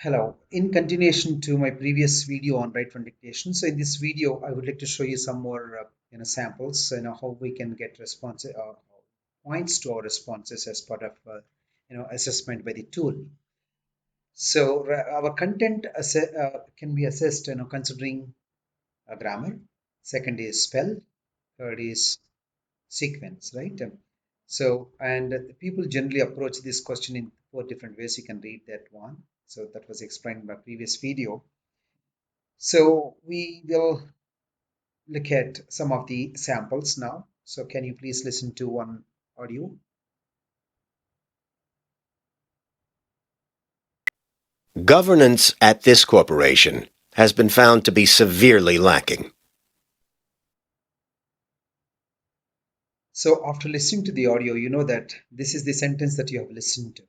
Hello. In continuation to my previous video on right from dictation, so in this video, I would like to show you some more samples, how we can get response points to our responses as part of assessment by the tool. So our content can be assessed, considering grammar. Second is spell. Third is sequence, right? And people generally approach this question in four different ways. You can read that one. So that was explained in my previous video. So we will look at some of the samples now. So can you please listen to one audio? Governance at this corporation has been found to be severely lacking. So after listening to the audio, you know that this is the sentence that you have listened to.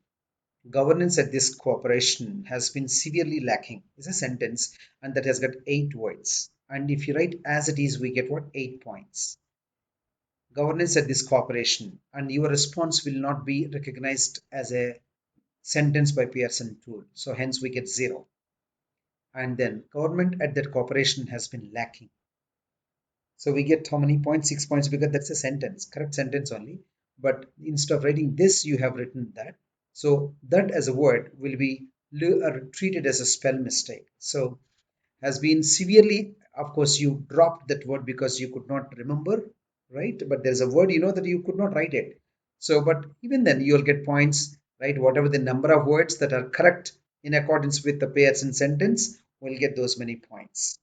Governance at this corporation has been severely lacking is a sentence, and that has got 8 words. And if you write as it is, we get what? 8 points. Governance at this corporation, and your response will not be recognized as a sentence by Pearson tool. So hence we get 0. And then government at that corporation has been lacking. So we get how many points? 6 points, because that's a sentence, correct sentence only. But instead of writing this, you have written that. So that as a word will be treated as a spell mistake. So has been severely, of course, you dropped that word because you could not remember, right? But there's a word that you could not write it. So, but even then, you'll get points, right? Whatever the number of words that are correct in accordance with the Pearson sentence, will get those many points.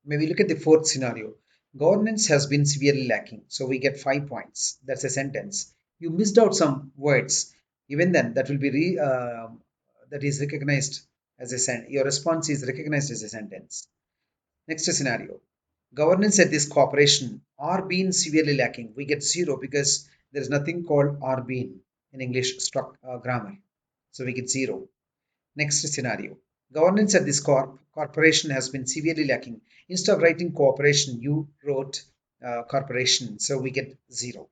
Maybe look at the fourth scenario. Governance has been severely lacking. So we get 5 points. That's a sentence. You missed out some words. Even then, that will be that is recognized as a sentence. Your response is recognized as a sentence. Next scenario. Governance at this corporation are being severely lacking. We get 0 because there is nothing called are being in English grammar. So we get 0. Next scenario. Governance at this corporation has been severely lacking. Instead of writing cooperation, you wrote corporation. So we get 0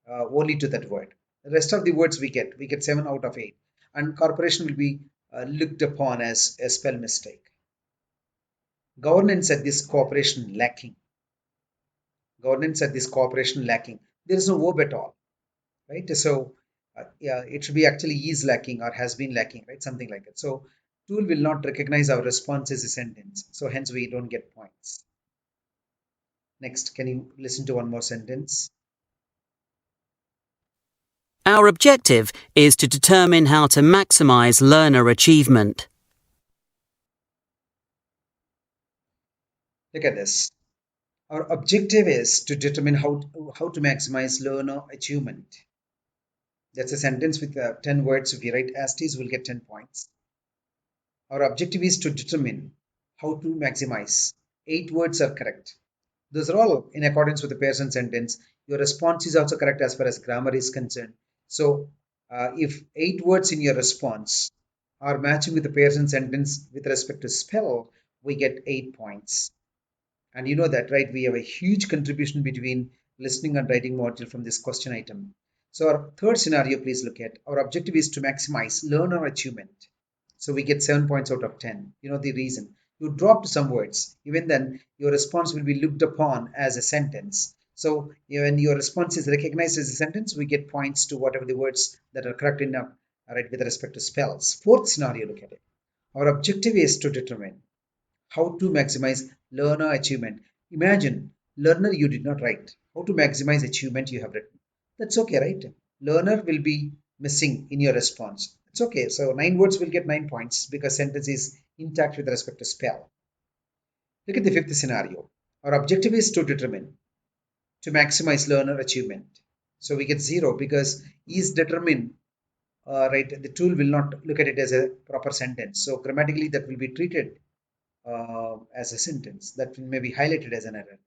only to that word. The rest of the words we get 7 out of 8. And corporation will be looked upon as a spell mistake. Governance at this corporation lacking. Governance at this corporation lacking. There is no verb at all, right? So yeah, it should be actually is lacking or has been lacking, right? Something like that. So tool will not recognize our response as a sentence. So hence we don't get points. Next, can you listen to one more sentence? Our objective is to determine how to maximize learner achievement. Look at this. Our objective is to determine how to maximize learner achievement. That's a sentence with 10 words. If you write as it is, we'll get 10 points. Our objective is to determine how to maximize. 8 words are correct. Those are all in accordance with the Pearson sentence. Your response is also correct as far as grammar is concerned. So if 8 words in your response are matching with the Pearson sentence with respect to spell, we get 8 points. And you know that, right? We have a huge contribution between listening and writing module from this question item. So our third scenario, please look at. Our objective is to maximize learner achievement. So we get 7 points out of 10. You know the reason. You dropped some words. Even then, your response will be looked upon as a sentence. So when your response is recognized as a sentence, we get points to whatever the words that are correct enough, right, with respect to spells. Fourth scenario, look at it. Our objective is to determine how to maximize learner achievement. Imagine learner you did not write. How to maximize achievement you have written. That's okay, right? Learner will be missing in your response. It's okay. So 9 words will get 9 points because sentence is intact with respect to spell. Look at the fifth scenario. Our objective is to determine to maximize learner achievement. So we get 0 because is determine, right? The tool will not look at it as a proper sentence. So grammatically that will be treated as a sentence that may be highlighted as an error.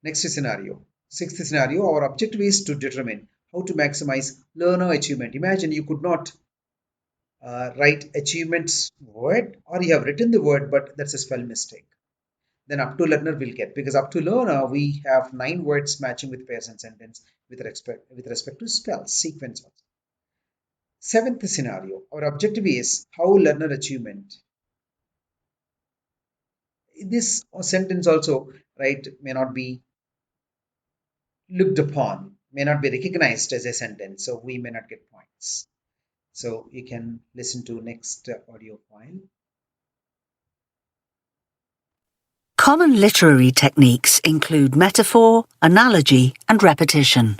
Next scenario. Sixth scenario, our objective is to determine how to maximize learner achievement. Imagine you could not write achievements word, or you have written the word, but that's a spell mistake. Then up to learner will get, because up to learner we have 9 words matching with Pearson sentence with respect to spell sequence also. Seventh scenario, our objective is how learner achievement. This sentence also, right, may not be looked upon, may not be recognized as a sentence, so we may not get points. So you can listen to next audio file. Common literary techniques include metaphor, analogy, and repetition.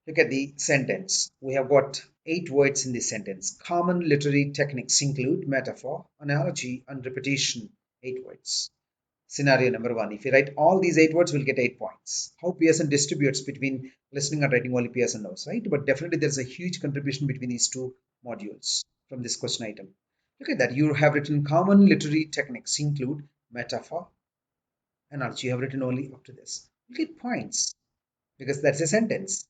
Look at the sentence. We have got 8 words in this sentence. Common literary techniques include metaphor, analogy, and repetition. 8 words. Scenario number 1. If you write all these 8 words, we'll get 8 points. How Pearson distributes between listening and writing, only Pearson knows, right? But definitely there's a huge contribution between these two modules from this question item. Look at that. You have written common literary techniques include metaphor, analogy. You have written only up to this. You get points because that's a sentence.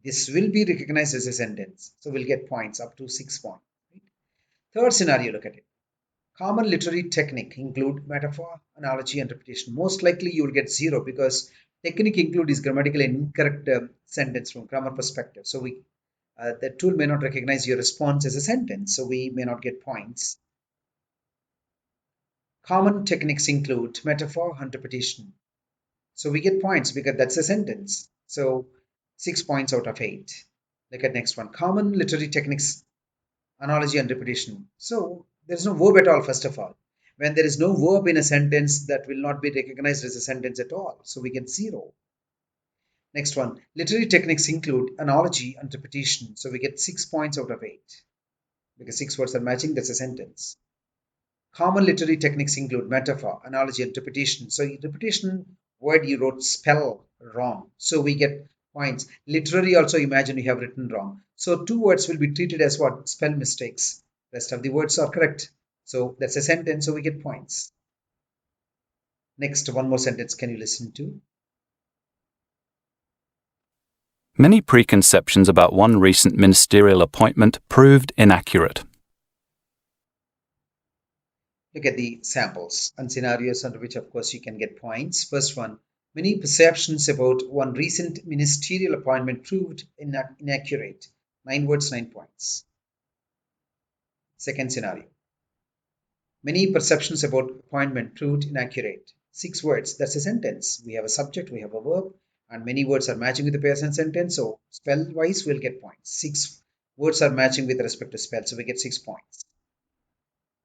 This will be recognized as a sentence. So we'll get points up to 6 points. Right? Third scenario, look at it. Common literary technique include metaphor, analogy, and repetition. Most likely you will get 0 because technique include is grammatically incorrect sentence from grammar perspective. So the tool may not recognize your response as a sentence. So we may not get points. Common techniques include metaphor and repetition. So we get points because that's a sentence. So 6 points out of 8. Look at next one. Common literary techniques, analogy and repetition. So there's no verb at all, first of all. When there is no verb in a sentence, that will not be recognized as a sentence at all. So we get 0. Next one. Literary techniques include analogy and repetition. So we get 6 points out of 8. Because 6 words are matching, that's a sentence. Common literary techniques include metaphor, analogy, and repetition. So repetition word you wrote spell wrong. So we get points. Literary also imagine you have written wrong. So 2 words will be treated as what? Spell mistakes. Rest of the words are correct. So that's a sentence. So we get points. Next, one more sentence. Can you listen to? Many preconceptions about one recent ministerial appointment proved inaccurate. Look at the samples and scenarios under which, of course, you can get points. First one, many perceptions about one recent ministerial appointment proved inaccurate. 9 words, 9 points. Second scenario, many perceptions about appointment proved inaccurate. 6 words, that's a sentence. We have a subject, we have a verb, and many words are matching with the present sentence. So spell wise, we'll get points. 6 words are matching with respect to spell, so we get 6 points.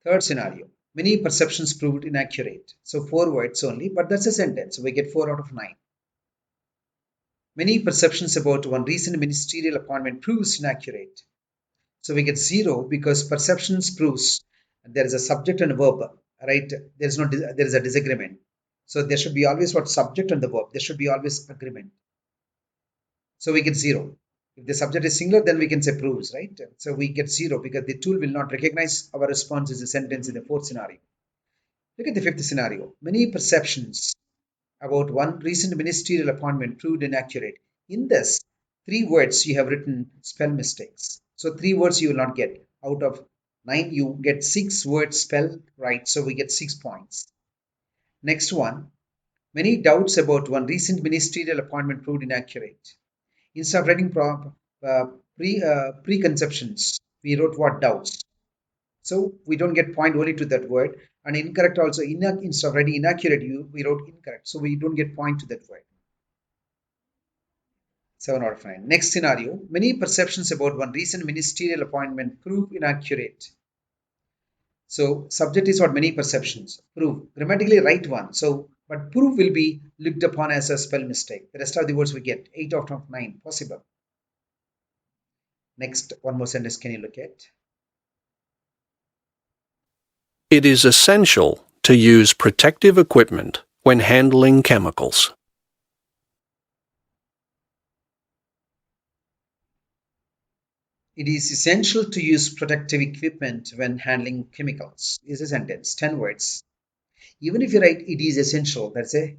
Third scenario, many perceptions proved inaccurate. So 4 words only, but that's a sentence. So we get 4 out of 9. Many perceptions about one recent ministerial appointment proves inaccurate. So we get 0 because perceptions proves there is a subject and a verb, right? There is a disagreement. So there should be always what subject and the verb. There should be always agreement. So we get 0. If the subject is singular, then we can say proves, right? So we get 0 because the tool will not recognize our response as a sentence in the fourth scenario. Look at the fifth scenario. Many perceptions about one recent ministerial appointment proved inaccurate. In this, 3 words you have written spell mistakes. So 3 words you will not get. Out of 9, you get 6 words spelled right. So we get 6 points. Next one. Many doubts about one recent ministerial appointment proved inaccurate. Instead of writing preconceptions, we wrote what? Doubts. So we don't get point only to that word. And incorrect also, instead of writing inaccurate, we wrote incorrect. So we don't get point to that word. 7 out of 9. Next scenario, many perceptions about one recent ministerial appointment prove inaccurate. So subject is what? Many perceptions. Prove. Grammatically right one. So, but prove will be looked upon as a spell mistake. The rest of the words we get 8 out of 9 possible. Next, one more sentence can you look at? It is essential to use protective equipment when handling chemicals. It is essential to use protective equipment when handling chemicals. Is a sentence, 10 words. Even if you write it is essential, that's a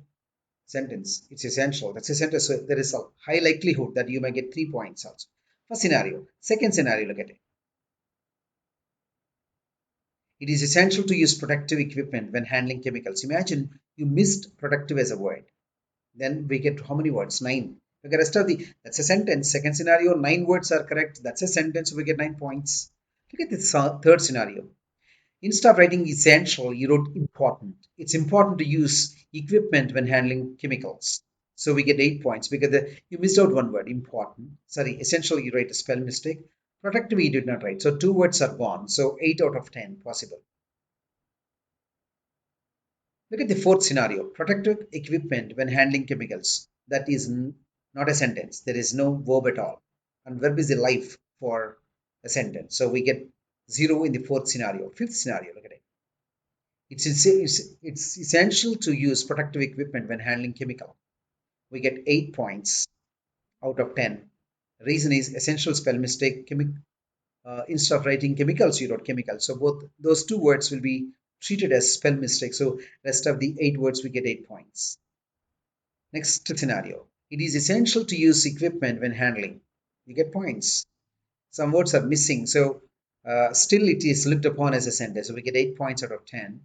sentence. It's essential. That's a sentence. So there is a high likelihood that you may get 3 points also. First scenario. Second scenario, look at it. It is essential to use protective equipment when handling chemicals. Imagine you missed protective as a word. Then we get how many words? 9. Look at the rest of that's a sentence. Second scenario, 9 words are correct. That's a sentence. We get 9 points. Look at the third scenario. Instead of writing essential, you wrote important. It's important to use equipment when handling chemicals. So we get 8 points because you missed out one word, important. Sorry, essential, you write a spell mistake. Protective, you did not write. So 2 words are gone. So 8 out of 10 possible. Look at the fourth scenario, protective equipment when handling chemicals. That is not a sentence. There is no verb at all. And verb is a life for a sentence. So we get 0 in the fourth scenario. Fifth scenario, look at it. It's essential to use protective equipment when handling chemical. We get 8 points out of 10. Reason is essential spell mistake. Instead of writing chemicals, you wrote chemicals. So both those 2 words will be treated as spell mistake. So rest of the 8 words we get 8 points. Next scenario. It is essential to use equipment when handling. You get points. Some words are missing. So still it is looked upon as a sentence. So we get 8 points out of 10.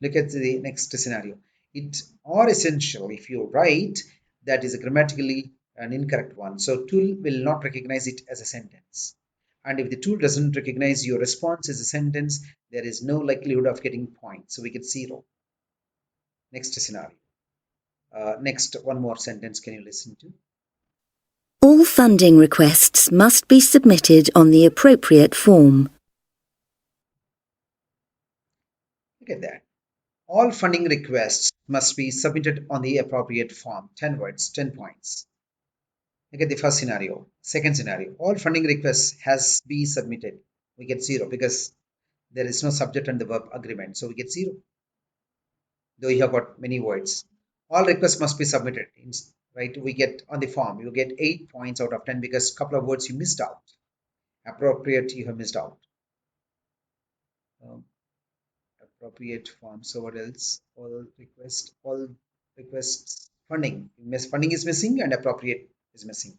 Look at the next scenario. It or essential. If you write, that is a grammatically an incorrect one. So tool will not recognize it as a sentence. And if the tool doesn't recognize your response as a sentence, there is no likelihood of getting points. So we get 0. Next scenario. Next, one more sentence. Can you listen to? All funding requests must be submitted on the appropriate form. Look at that. All funding requests must be submitted on the appropriate form. 10 words, 10 points. Look at the first scenario. Second scenario. All funding requests has be submitted. We get 0 because there is no subject and the verb agreement. So we get 0. Though you have got many words. All requests must be submitted. Right? We get on the form. You get 8 points out of 10 because a couple of words you missed out. Appropriate, you have missed out. Appropriate form. So what else? All requests funding. Funding is missing and appropriate is missing.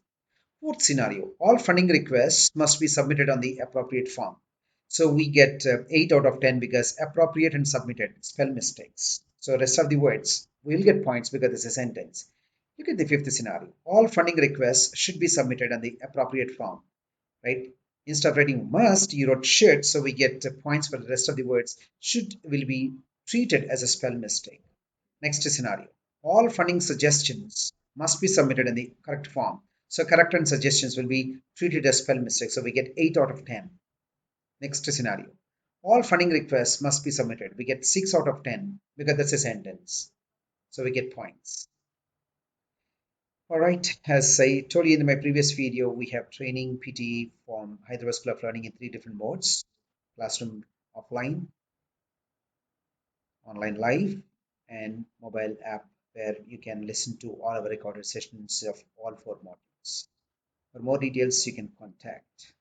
Fourth scenario, all funding requests must be submitted on the appropriate form. So we get 8 out of 10 because appropriate and submitted, spell mistakes. So rest of the words, we'll get points because it's a sentence. Look at the fifth scenario. All funding requests should be submitted on the appropriate form, right? Instead of writing must, you wrote should, so we get points for the rest of the words. Should will be treated as a spell mistake. Next scenario. All funding suggestions must be submitted in the correct form. So correct and suggestions will be treated as spell mistakes. So we get 8 out of 10. Next scenario. All funding requests must be submitted. We get 6 out of 10 because that's a sentence. So we get points. All right, as I told you in my previous video, we have training PTE from Hyderabad School of Learning in 3 different modes: classroom offline, online live, and mobile app, where you can listen to all our recorded sessions of all 4 modules. For more details, you can contact